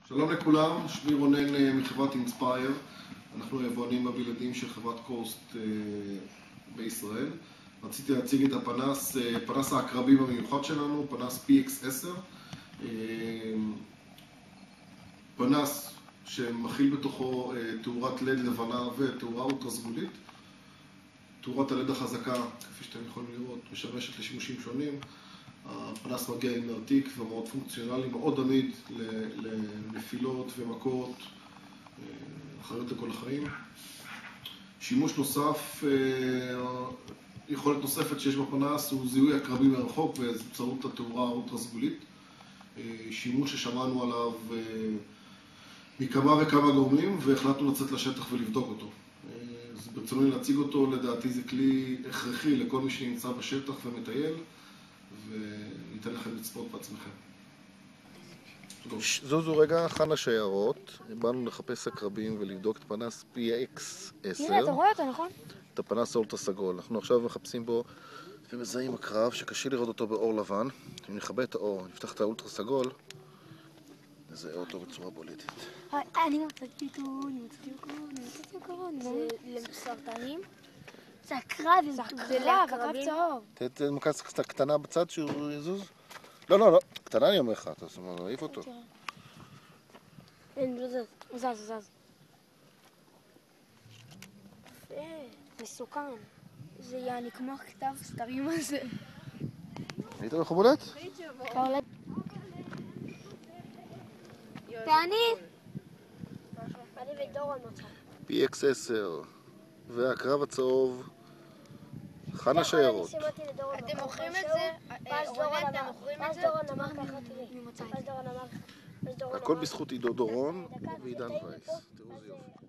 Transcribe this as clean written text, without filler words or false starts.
שלום לכולם, שמי רונן מחברת אינספייר. אנחנו היבואנים הבלעדיים של חברת קוסט בישראל. רציתי להציג את פנס העקרבים המיוחד שלנו, פנס PX10. פנס שמכיל בתוכו תאורת לד לבנה ותאורה אולטרה סגולית. תאורת הלד החזקה, כפי שאתם יכולים לראות, משמשת לשימושים שונים. הפנס מגיע עם מרתיק ומאוד פונקציונלי, מאוד עמיד לנפילות ומכות, אחריות לכל החיים. שימוש נוסף, יכולת נוספת שיש בפנס הוא זיהוי עקרבים מרחוק באמצעות התאורה האולטרה סגולית. שימוש ששמענו עליו מכמה וכמה גורמים והחלטנו לצאת לשטח ולבדוק אותו. אז ברצוני להציג אותו, לדעתי זה כלי הכרחי לכל מי שנמצא בשטח ומטייל, וניתן לכם לצפות בעצמכם. זוזו רגע, חנה שיירות, באנו לחפש עקרבים ולבדוק את פנס PX10. הנה, אתה רואה אותו, נכון? את הפנס האולטרה סגול. אנחנו עכשיו מחפשים בו ומזהים עקרב שקשה לראות אותו באור לבן. אם נכבה את האור, נפתח את האולטרה סגול, נזהה אותו בצורה בולטת. אני מצאתי אותו, זה לסרטנים? זה עקרב, זה עקרב צהוב. תן מכה קטנה בצד שהוא יזוז. לא, קטנה אני אומר לך, אתה מעיף אותו. אין, לא זז, הוא זז. מסוכן. זה יעני כמו הכתב סתרים הזה. היית איך הוא בולט? ואני ודורון מצא. PX10 והעקרב הצהוב, חנה שיירות. אתם מוכרים את זה? אתם מוכרים את זה? דורון אמר ככה, תראי. הכל בזכות עידו דורון ועידן וייס. תראו זה יופי.